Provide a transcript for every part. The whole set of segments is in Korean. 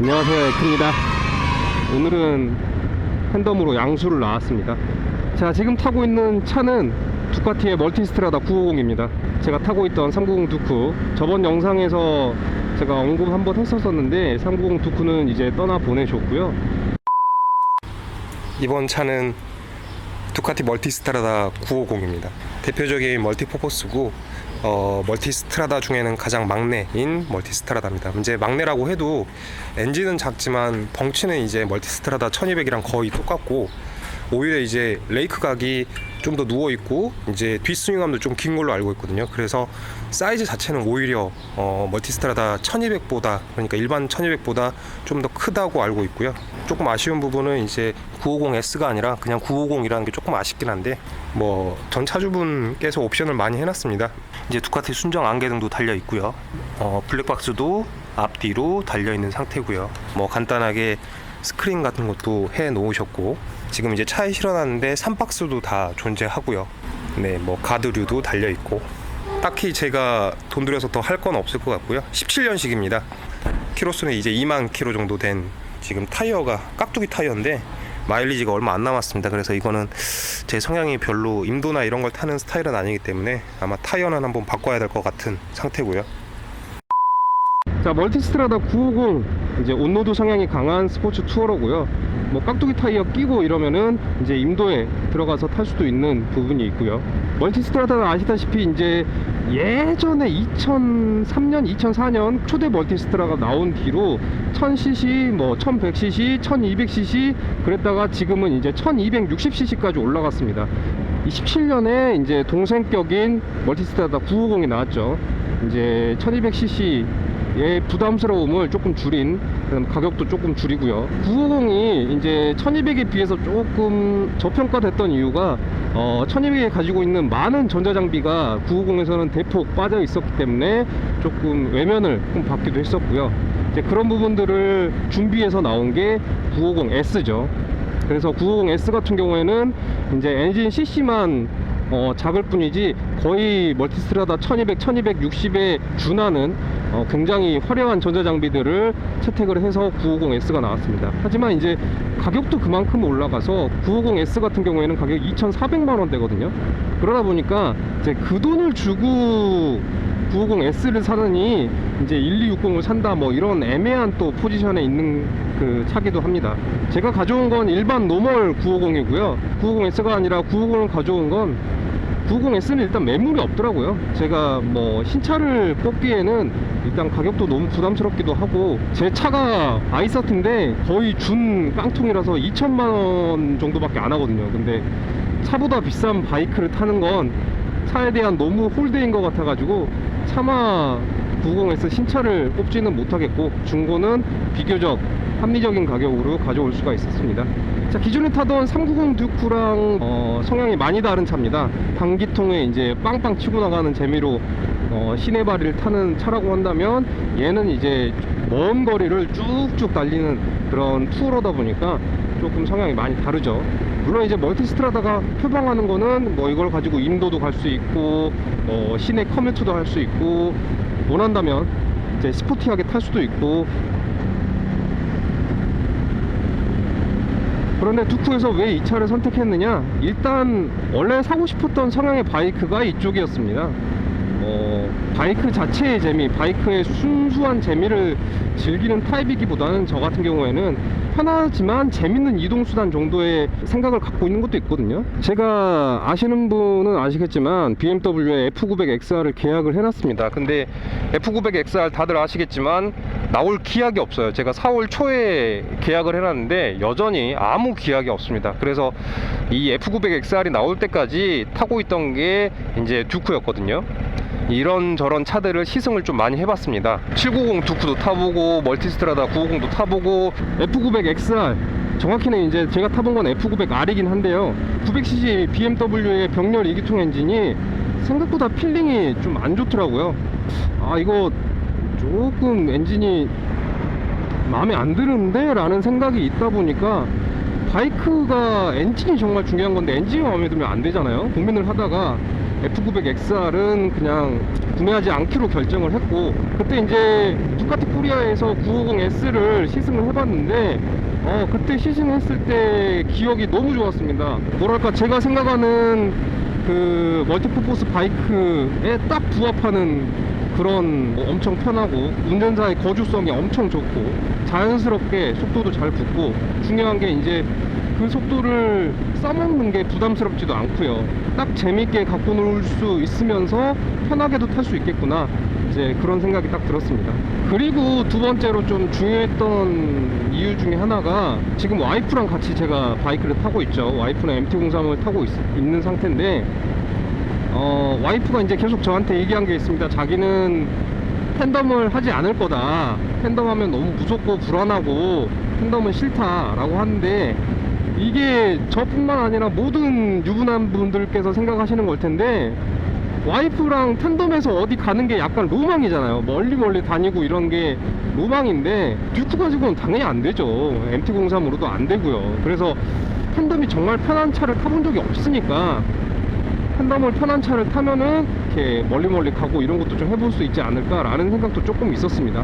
안녕하세요, 에크입니다. 오늘은 팬덤으로 양수를 나왔습니다. 자, 지금 타고 있는 차는 두카티의 멀티스트라다 950입니다. 제가 타고 있던 390 두쿠, 저번 영상에서 제가 언급 한번 했었는데 390 두쿠는 이제 떠나 보내셨고요. 이번 차는 두카티 멀티스트라다 950입니다. 대표적인 멀티퍼포스고 멀티스트라다 중에는 가장 막내인 멀티스트라다입니다. 이제 막내라고 해도 엔진은 작지만 벙치는 이제 멀티스트라다 1200이랑 거의 똑같고, 오히려 이제 레이크 각이 좀 더 누워 있고 이제 뒷스윙감도 좀 긴 걸로 알고 있거든요. 그래서 사이즈 자체는 오히려 멀티스트라다 1200보다, 그러니까 일반 1200보다 좀 더 크다고 알고 있고요. 조금 아쉬운 부분은 이제 950S가 아니라 그냥 950이라는 게 조금 아쉽긴 한데, 뭐 전 차주분께서 옵션을 많이 해놨습니다. 이제 두카티 순정 안개등도 달려 있고요. 블랙박스도 앞뒤로 달려 있는 상태고요. 뭐 간단하게 스크린 같은 것도 해 놓으셨고, 지금 이제 차에 실어놨는데 3박스도 다 존재하고요. 네, 뭐 가드류도 달려 있고, 딱히 제가 돈 들여서 더 할 건 없을 것 같고요. 17년식입니다. 키로수는 이제 2만 키로 정도 된, 지금 타이어가 깍두기 타이어인데 마일리지가 얼마 안 남았습니다. 그래서 이거는 제 성향이 별로 임도나 이런 걸 타는 스타일은 아니기 때문에 아마 타이어는 한번 바꿔야 될 것 같은 상태고요. 자, 멀티스트라다 950 이제 온로드 성향이 강한 스포츠 투어러고요. 뭐 깍두기 타이어 끼고 이러면은 이제 임도에 들어가서 탈 수도 있는 부분이 있고요. 멀티스트라다는 아시다시피 이제 예전에 2003년, 2004년 초대 멀티스트라가 나온 뒤로 1000cc, 뭐 1100cc, 1200cc 그랬다가 지금은 이제 1260cc까지 올라갔습니다. 27년에 이제 동생격인 멀티스트라다 950이 나왔죠. 이제 1200cc 의 부담스러움을 조금 줄인, 가격도 조금 줄이고요. 950이 이제 1200에 비해서 조금 저평가됐던 이유가 1200에 가지고 있는 많은 전자장비가 950에서는 대폭 빠져 있었기 때문에 조금 외면을 좀 받기도 했었고요. 이제 그런 부분들을 준비해서 나온 게 950S죠. 그래서 950S 같은 경우에는 이제 엔진 CC만 작을 뿐이지 거의 멀티스트라다 1200, 1260에 준하는 굉장히 화려한 전자장비들을 채택을 해서 950S가 나왔습니다. 하지만 이제 가격도 그만큼 올라가서 950S 같은 경우에는 가격이 2,400만원대거든요. 그러다 보니까 이제 그 돈을 주고 950S를 사느니 이제 1260을 산다, 뭐 이런 애매한 또 포지션에 있는 그 차기도 합니다. 제가 가져온 건 일반 노멀 950이고요 950S가 아니라 950을 가져온 건 950S는 일단 매물이 없더라고요. 제가 뭐 신차를 뽑기에는 일단 가격도 너무 부담스럽기도 하고, 제 차가 아이서트인데 거의 준 깡통이라서 2천만원 정도밖에 안 하거든요. 근데 차보다 비싼 바이크를 타는 건 차에 대한 너무 홀대인 것 같아 가지고 차마 950S 신차를 뽑지는 못하겠고, 중고는 비교적 합리적인 가격으로 가져올 수가 있었습니다. 자, 기존에 타던 390 듀쿠랑 성향이 많이 다른 차입니다. 방기통에 이제 빵빵 치고 나가는 재미로 시내발을 타는 차라고 한다면, 얘는 이제 먼 거리를 쭉쭉 달리는 그런 투어러다 보니까 조금 성향이 많이 다르죠. 물론 이제 멀티스트라다가 표방하는 거는 뭐 이걸 가지고 인도도 갈 수 있고 시내 커뮤트도 할 수 있고, 원한다면 이제 스포티하게 탈 수도 있고. 그런데 두쿠에서 왜 이 차를 선택했느냐, 일단 원래 사고 싶었던 성향의 바이크가 이쪽이었습니다. 바이크 자체의 재미, 바이크의 순수한 재미를 즐기는 타입이기보다는 저 같은 경우에는 편하지만 재밌는 이동수단 정도의 생각을 갖고 있는 것도 있거든요. 제가 아시는 분은 아시겠지만 BMW의 F900XR을 계약을 해놨습니다. 근데 F900XR 다들 아시겠지만 나올 기약이 없어요. 제가 4월 초에 계약을 해놨는데 여전히 아무 기약이 없습니다. 그래서 이 F900XR이 나올 때까지 타고 있던 게 이제 듀크였거든요. 이런저런 차들을 시승을 좀 많이 해봤습니다. 790 두쿠도 타보고 멀티스트라다 950도 타보고, F900XR 정확히는 이제 제가 타본 건 F900R이긴 한데요, 900cc BMW의 병렬 2기통 엔진이 생각보다 필링이 좀 안 좋더라고요. 이거 조금 엔진이 마음에 안 드는데? 라는 생각이 있다 보니까 바이크가 엔진이 정말 중요한 건데 엔진이 마음에 들면 안 되잖아요. 고민을 하다가 F900XR은 그냥 구매하지 않기로 결정을 했고, 그때 이제 두카티 코리아에서 950S를 시승을 해봤는데 그때 시승했을 때 기억이 너무 좋았습니다. 뭐랄까, 제가 생각하는 그 멀티퍼포스 바이크에 딱 부합하는 그런 엄청 편하고 운전자의 거주성이 엄청 좋고 자연스럽게 속도도 잘 붙고, 중요한 게 이제 그 속도를 써먹는 게 부담스럽지도 않고요. 딱 재밌게 갖고 놀 수 있으면서 편하게도 탈 수 있겠구나, 이제 그런 생각이 딱 들었습니다. 그리고 두 번째로 좀 중요했던 이유 중에 하나가, 지금 와이프랑 같이 제가 바이크를 타고 있죠. 와이프는 MT-03을 타고 있는 상태인데 와이프가 이제 계속 저한테 얘기한 게 있습니다. 자기는 팬덤을 하지 않을 거다, 팬덤하면 너무 무섭고 불안하고 팬덤은 싫다라고 하는데, 이게 저뿐만 아니라 모든 유부남 분들께서 생각하시는 걸 텐데, 와이프랑 팬덤에서 어디 가는 게 약간 로망이잖아요. 멀리 다니고 이런 게 로망인데 듀크 가지고는 당연히 안 되죠. MT-03으로도 안 되고요. 그래서 팬덤이 정말 편한 차를 타본 적이 없으니까, 팬덤을 편한 차를 타면은 이렇게 멀리 가고 이런 것도 좀 해볼 수 있지 않을까라는 생각도 조금 있었습니다.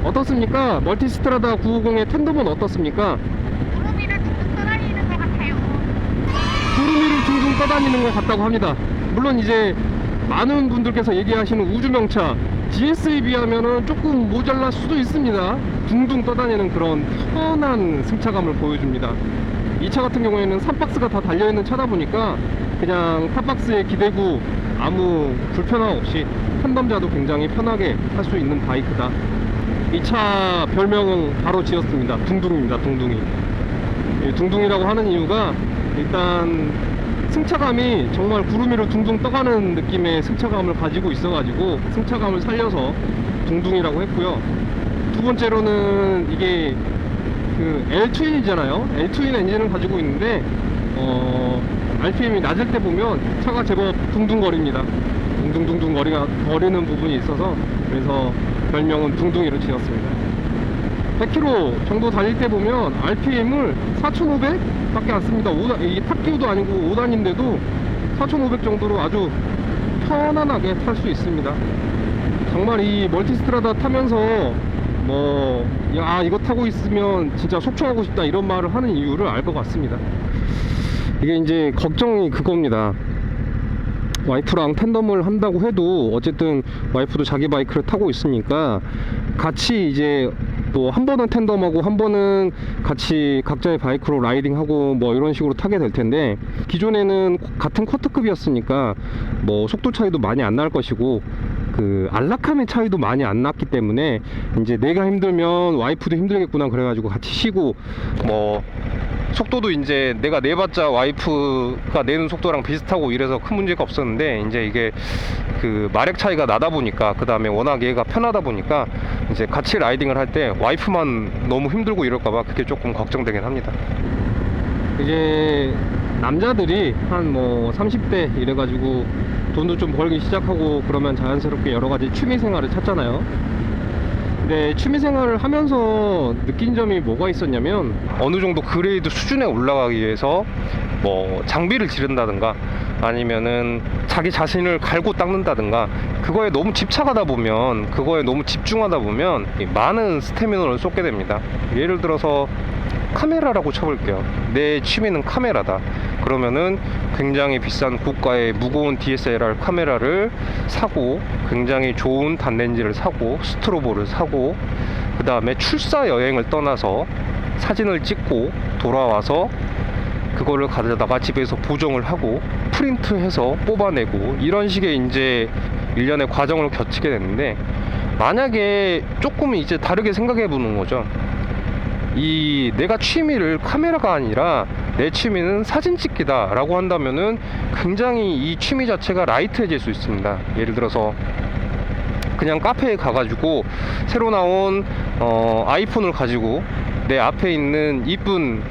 어떻습니까? 멀티스트라다 950의 텐덤은 어떻습니까? 구름 위를 둥둥 떠다니는 것 같아요. 구름 위를 둥둥 떠다니는 것 같다고 합니다. 물론 이제 많은 분들께서 얘기하시는 우주명차 GS에 비하면은 조금 모자랄 수도 있습니다. 둥둥 떠다니는 그런 편한 승차감을 보여줍니다. 이 차 같은 경우에는 3박스가 다 달려있는 차다 보니까 그냥 탑박스에 기대고 아무 불편함 없이 팬덤자도 굉장히 편하게 탈 수 있는 바이크다. 이 차 별명은 바로 지었습니다. 둥둥입니다. 둥둥이. 둥둥이라고 하는 이유가, 일단 승차감이 정말 구름 위로 둥둥 떠가는 느낌의 승차감을 가지고 있어가지고 승차감을 살려서 둥둥이라고 했고요. 두 번째로는 이게 그 L-트윈이잖아요. L-트윈 엔진을 가지고 있는데 RPM이 낮을 때 보면 차가 제법 둥둥거립니다. 둥둥둥둥 거리는 부분이 있어서, 그래서 별명은 둥둥이로 지었습니다. 100km 정도 달릴 때 보면 RPM을 4,500 밖에 안 씁니다. 이게 탑기어도 아니고 5단인데도 4,500 정도로 아주 편안하게 탈 수 있습니다. 정말 이 멀티스트라다 타면서 이거 타고 있으면 진짜 속초하고 싶다 이런 말을 하는 이유를 알 것 같습니다. 이게 이제 걱정이 그겁니다. 와이프랑 팬덤을 한다고 해도 어쨌든 와이프도 자기 바이크를 타고 있으니까 같이 이제 한 번은 팬덤하고 한 번은 같이 각자의 바이크로 라이딩하고 이런 식으로 타게 될 텐데, 기존에는 같은 쿼터급이었으니까 속도 차이도 많이 안 날 것이고 그 안락함의 차이도 많이 안 났기 때문에, 이제 내가 힘들면 와이프도 힘들겠구나 그래가지고 같이 쉬고, 속도도 이제 내가 내봤자 와이프가 내는 속도랑 비슷하고 이래서 큰 문제가 없었는데, 이제 이게 그 마력 차이가 나다 보니까, 그 다음에 워낙 얘가 편하다 보니까 이제 같이 라이딩을 할 때 와이프만 너무 힘들고 이럴까봐 그게 조금 걱정되긴 합니다. 이제 남자들이 한 30대 이래가지고 돈도 좀 벌기 시작하고 그러면 자연스럽게 여러가지 취미생활을 찾잖아요. 근데 취미생활을 하면서 느낀 점이 뭐가 있었냐면, 어느 정도 그레이드 수준에 올라가기 위해서 장비를 지른다든가 아니면은 자기 자신을 갈고 닦는다든가, 그거에 너무 집착하다 보면, 그거에 너무 집중하다 보면 많은 스태미너를 쏟게 됩니다. 예를 들어서 카메라라고 쳐볼게요. 내 취미는 카메라다. 그러면은 굉장히 비싼 고가의 무거운 DSLR 카메라를 사고, 굉장히 좋은 단렌즈를 사고, 스트로보를 사고, 그 다음에 출사 여행을 떠나서 사진을 찍고 돌아와서 그거를 가져다가 집에서 보정을 하고 프린트해서 뽑아내고, 이런 식의 이제 일련의 과정을 거치게 되는데, 만약에 조금 이제 다르게 생각해 보는 거죠. 내가 취미를 카메라가 아니라 내 취미는 사진 찍기다 라고 한다면은 굉장히 이 취미 자체가 라이트해질 수 있습니다. 예를 들어서 그냥 카페에 가가지고 새로 나온 아이폰을 가지고 내 앞에 있는 이쁜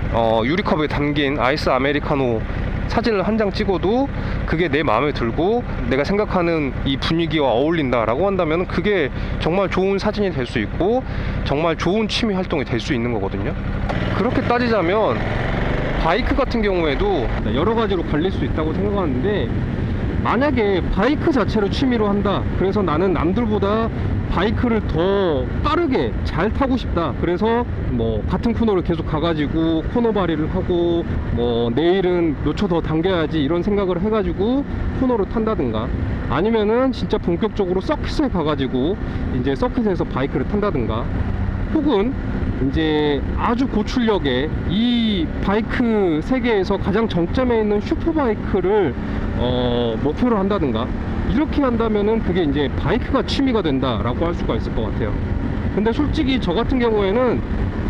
유리컵에 담긴 아이스 아메리카노 사진을 한 장 찍어도 그게 내 마음에 들고 내가 생각하는 이 분위기와 어울린다 라고 한다면 그게 정말 좋은 사진이 될 수 있고 정말 좋은 취미 활동이 될 수 있는 거거든요. 그렇게 따지자면 바이크 같은 경우에도 여러 가지로 갈릴 수 있다고 생각하는데, 만약에 바이크 자체를 취미로 한다, 그래서 나는 남들보다 바이크를 더 빠르게 잘 타고 싶다, 그래서 뭐 같은 코너를 계속 가가지고 코너 발휘를 하고, 뭐 내일은 몇 초 더 당겨야지 이런 생각을 해가지고 코너를 탄다든가, 아니면은 진짜 본격적으로 서킷에 가가지고 이제 서킷에서 바이크를 탄다든가, 혹은 이제 아주 고출력의 이 바이크 세계에서 가장 정점에 있는 슈퍼바이크를 목표로 한다든가, 이렇게 한다면은 그게 이제 바이크가 취미가 된다라고 할 수가 있을 것 같아요. 근데 솔직히 저 같은 경우에는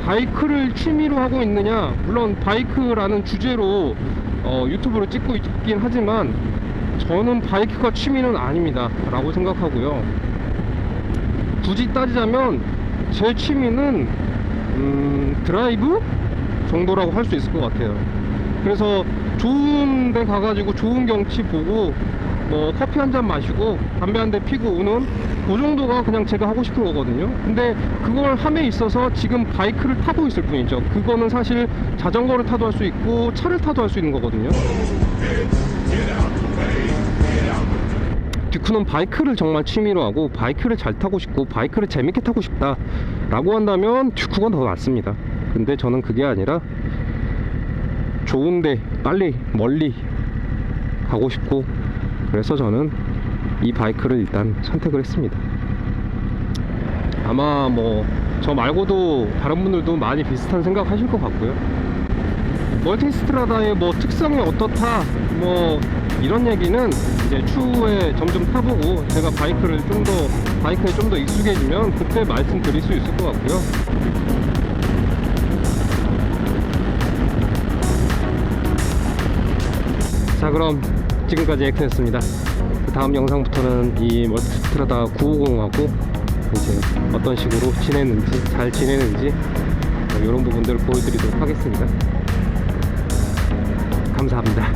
바이크를 취미로 하고 있느냐, 물론 바이크라는 주제로 유튜브를 찍고 있긴 하지만 저는 바이크가 취미는 아닙니다 라고 생각하고요. 굳이 따지자면 제 취미는 드라이브 정도라고 할 수 있을 것 같아요. 그래서 좋은 데 가가지고 좋은 경치 보고 뭐 커피 한 잔 마시고 담배 한 대 피고 오는 그 정도가 그냥 제가 하고 싶은 거거든요. 근데 그걸 함에 있어서 지금 바이크를 타고 있을 뿐이죠. 그거는 사실 자전거를 타도 할 수 있고 차를 타도 할 수 있는 거거든요. 듀크는 바이크를 정말 취미로 하고 바이크를 잘 타고 싶고 바이크를 재밌게 타고 싶다 라고 한다면 듀크가 더 낫습니다. 근데 저는 그게 아니라 좋은데 빨리 멀리 가고 싶고, 그래서 저는 이 바이크를 일단 선택을 했습니다. 아마 뭐 저 말고도 다른 분들도 많이 비슷한 생각 하실 것 같고요. 멀티스트라다의 뭐 특성이 어떻다 뭐 이런 얘기는 이제 추후에 점점 타보고 제가 바이크에 좀 더 익숙해지면 그때 말씀드릴 수 있을 것 같고요. 자, 그럼 지금까지 엑스였습니다. 다음 영상부터는 이 멀티스트라다 950하고 이제 어떤 식으로 지내는지, 잘 지내는지 이런 부분들을 보여드리도록 하겠습니다. 감사합니다.